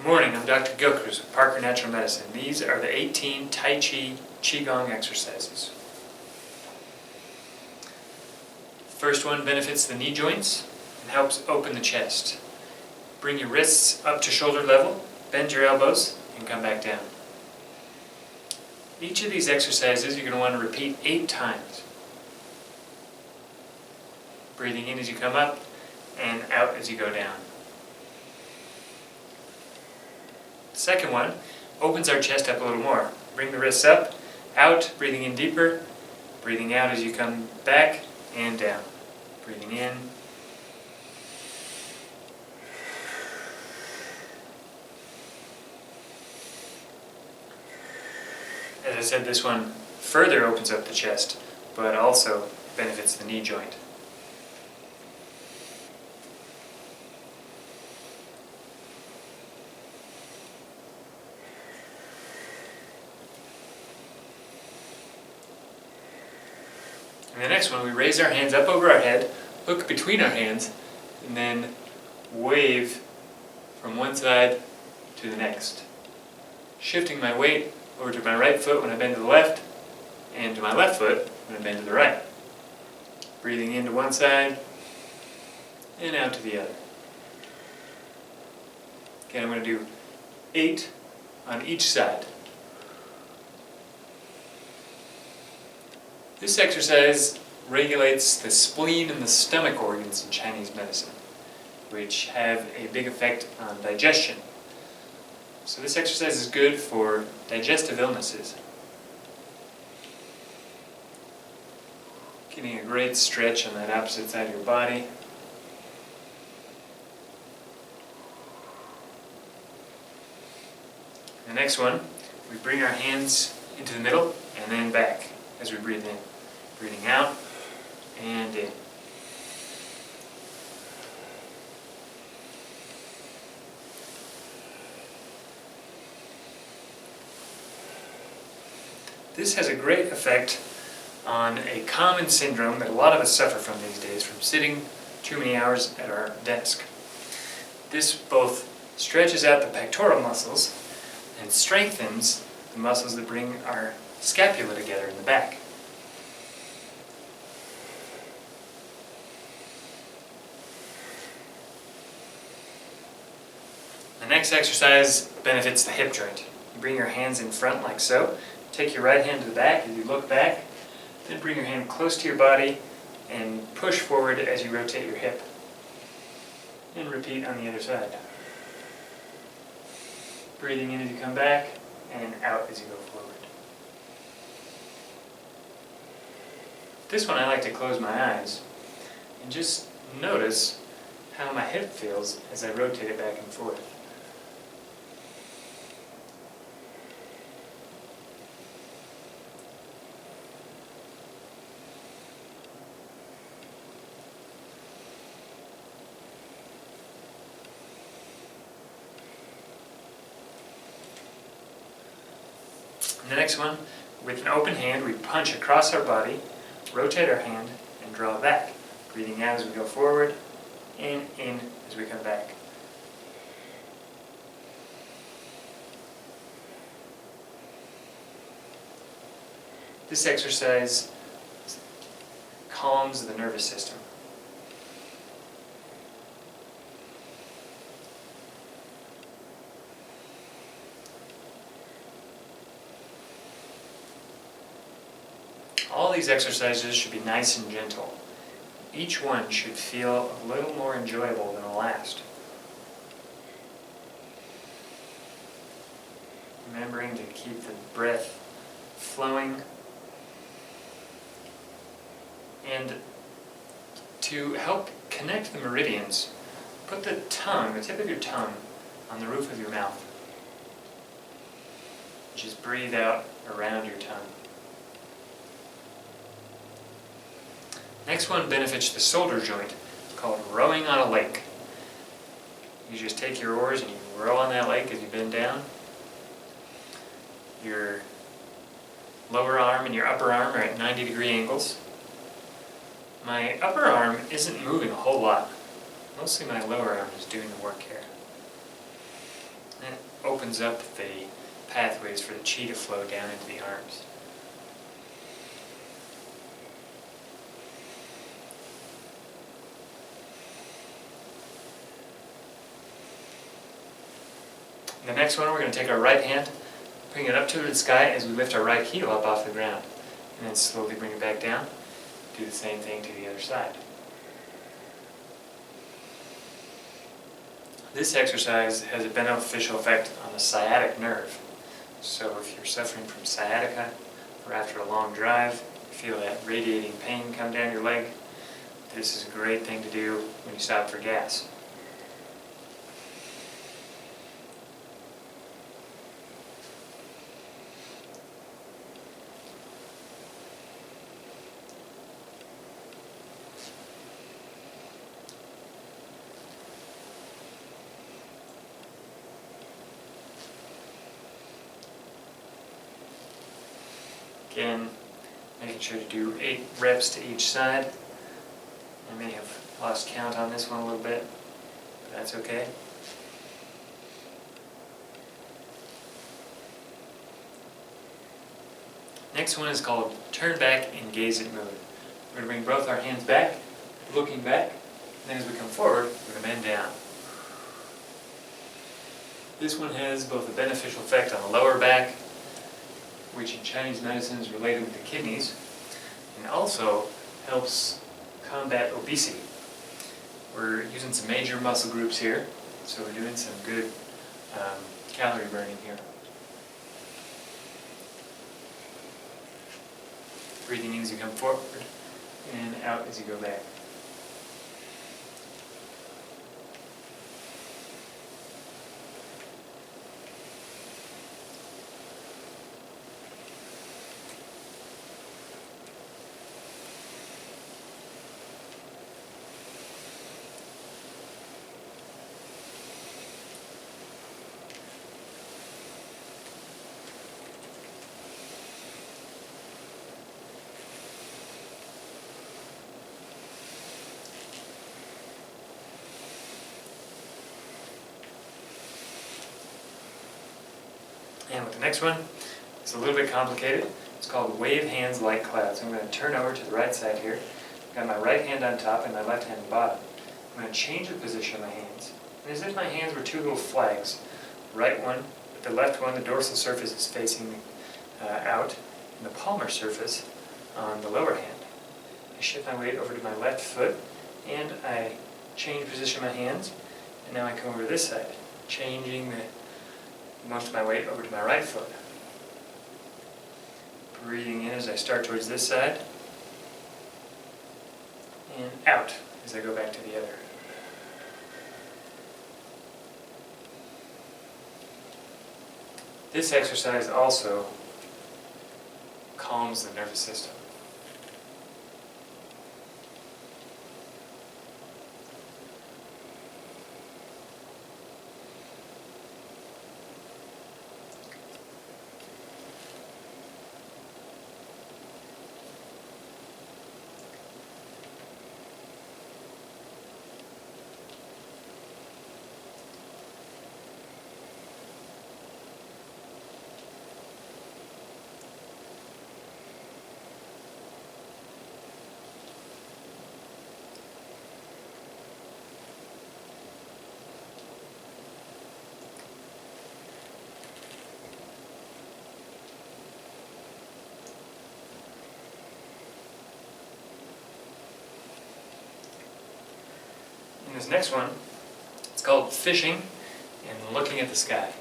Morning, I'm Dr. Gilchrist with Parker Natural Medicine. These are the 18 Tai Chi Qigong exercises. First one benefits the knee joints and helps open the chest. Bring your wrists up to shoulder level, bend your elbows, and come back down. Each of these exercises you're going to want to repeat 8 times. Breathing in as you come up and out as you go down. The second one opens our chest up a little more. Bring the wrists up, out, breathing in deeper, breathing out as you come back and down. Breathing in. As I said, this one further opens up the chest, but also benefits the knee joint. And the next one, we raise our hands up over our head, look between our hands, and then wave from one side to the next. Shifting my weight over to my right foot when I bend to the left, and to my left foot when I bend to the right. Breathing into one side, and out to the other. Okay, I'm going to do 8 on each side. This exercise regulates the spleen and the stomach organs in Chinese medicine, which have a big effect on digestion. So this exercise is good for digestive illnesses. Getting a great stretch on that opposite side of your body. The next one, we bring our hands into the middle and then back as we breathe in. Breathing out and in. This has a great effect on a common syndrome that a lot of us suffer from these days, from sitting too many hours at our desk. This both stretches out the pectoral muscles and strengthens the muscles that bring our scapula together in the back. The next exercise benefits the hip joint. You bring your hands in front like so. Take your right hand to the back as you look back. Then bring your hand close to your body and push forward as you rotate your hip. And repeat on the other side. Breathing in as you come back and out as you go forward. This one I like to close my eyes and just notice how my hip feels as I rotate it back and forth. And the next one, with an open hand, we punch across our body, rotate our hand, and draw back. Breathing out as we go forward, and in as we come back. This exercise calms the nervous system. All these exercises should be nice and gentle. Each one should feel a little more enjoyable than the last. Remembering to keep the breath flowing and to help connect the meridians, put the tip of your tongue, on the roof of your mouth. Just breathe out around your tongue. Next one benefits the shoulder joint, called rowing on a lake. You just take your oars and you row on that lake as you bend down. Your lower arm and your upper arm are at 90-degree angles. My upper arm isn't moving a whole lot. Mostly my lower arm is doing the work here. And it opens up the pathways for the chi to flow down into the arms. The next one, we're going to take our right hand, bring it up to the sky as we lift our right heel up off the ground, and then slowly bring it back down. Do the same thing to the other side. This exercise has a beneficial effect on the sciatic nerve. So if you're suffering from sciatica, or after a long drive, you feel that radiating pain come down your leg, this is a great thing to do when you stop for gas. Again, making sure to do 8 reps to each side. I may have lost count on this one a little bit, but that's okay. Next one is called turn back and gaze at moon. We're going to bring both our hands back, looking back, and then as we come forward, we're going to bend down. This one has both a beneficial effect on the lower back, which in Chinese medicine is related with the kidneys, and also helps combat obesity. We're using some major muscle groups here, so we're doing some good calorie burning here. Breathing in as you come forward, and out as you go back. And with the next one, it's a little bit complicated. It's called wave hands like clouds. I'm going to turn over to the right side here. I've got my right hand on top and my left hand on bottom. I'm going to change the position of my hands. And as if my hands were 2 little flags. The right one, the left one, the dorsal surface is facing out, and the palmar surface on the lower hand. I shift my weight over to my left foot, and I change position of my hands, and now I come over to this side, changing most of my weight over to my right foot. Breathing in as I start towards this side, and out as I go back to the other. This exercise also calms the nervous system. This next one, it's called fishing and looking at the sky.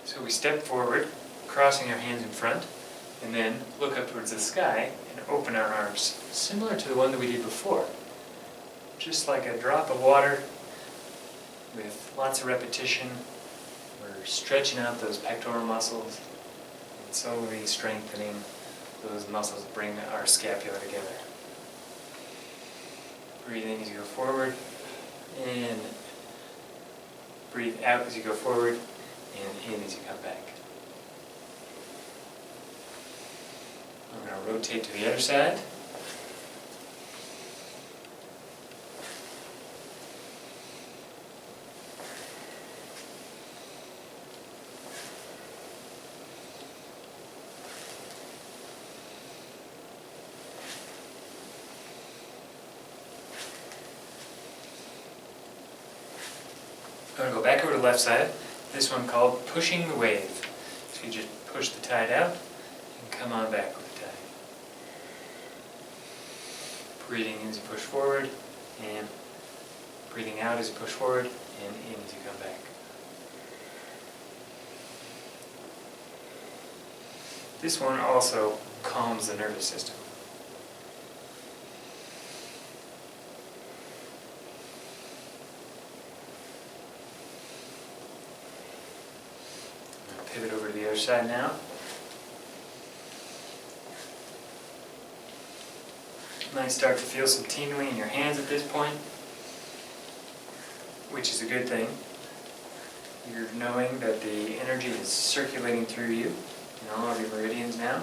So we step forward, crossing our hands in front, and then look up towards the sky and open our arms, similar to the one that we did before. Just like a drop of water with lots of repetition. We're stretching out those pectoral muscles and slowly strengthening those muscles that bring our scapula together. Breathe in as you go forward, and breathe out as you go forward, and in as you come back. We're going to rotate to the other side. I'm going to go back over to the left side. This one called pushing the wave. So you just push the tide out and come on back with the tide. Breathing in as you push forward, and breathing out as you push forward, and in as you come back. This one also calms the nervous system. I'll pivot over to the other side now. You might start to feel some tingling in your hands at this point, which is a good thing. You're knowing that the energy is circulating through you in all of your meridians now.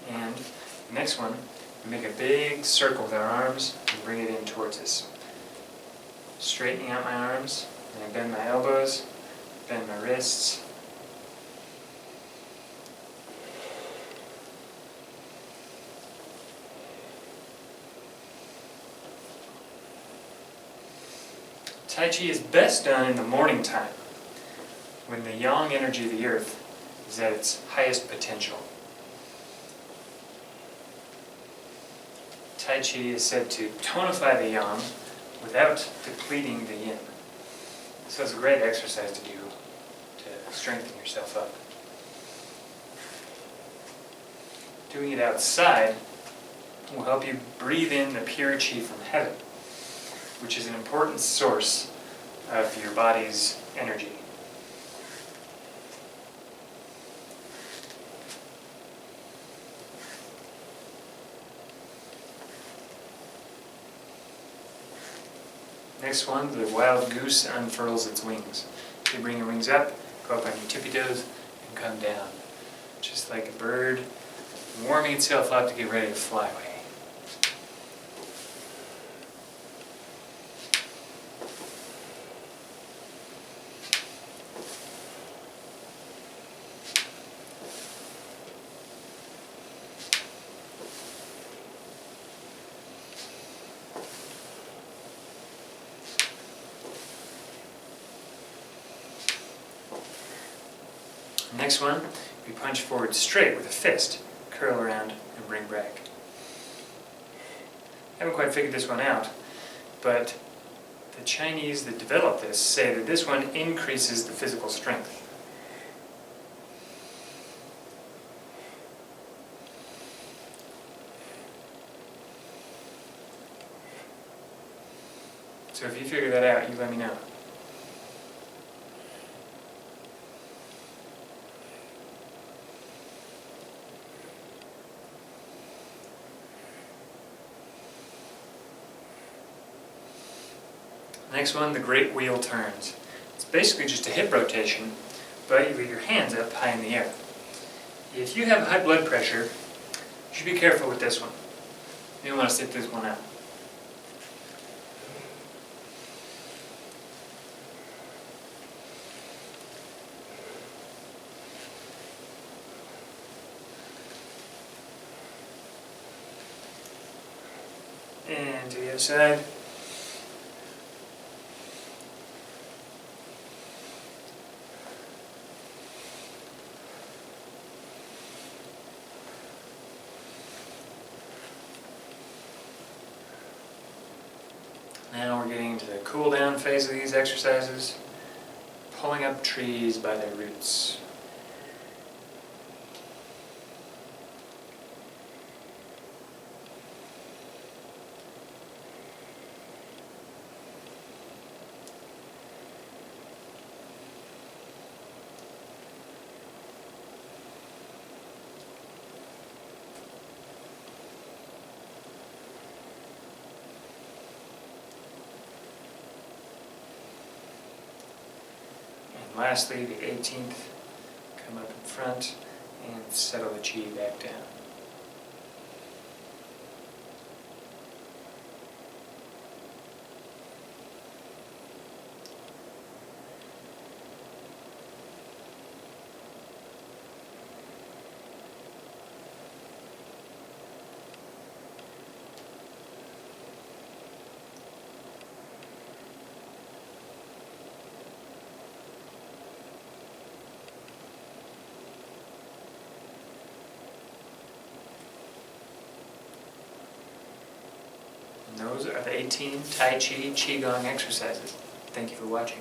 And the next one, we make a big circle with our arms and bring it in towards us. Straightening out my arms, and I bend my elbows, bend my wrists. Tai Chi is best done in the morning time, when the yang energy of the earth is at its highest potential. Tai Chi is said to tonify the yang without depleting the yin. So it's a great exercise to do to strengthen yourself up. Doing it outside will help you breathe in the pure chi from heaven, which is an important source of your body's energy. Next one, the wild goose unfurls its wings. You bring your wings up, go up on your tippy toes, and come down. Just like a bird warming itself up to get ready to fly away. Next one, we punch forward straight with a fist, curl around, and bring back. I haven't quite figured this one out, but the Chinese that developed this say that this one increases the physical strength. So if you figure that out, you let me know. Next one, the great wheel turns. It's basically just a hip rotation, but you leave your hands up high in the air. If you have high blood pressure, you should be careful with this one. You don't want to sit this one out. And to the other side. Now we're getting into the cool down phase of these exercises, pulling up trees by their roots. Lastly, the 18th, come up in front and settle the chi back down. And those are the 18 Tai Chi Qigong exercises. Thank you for watching.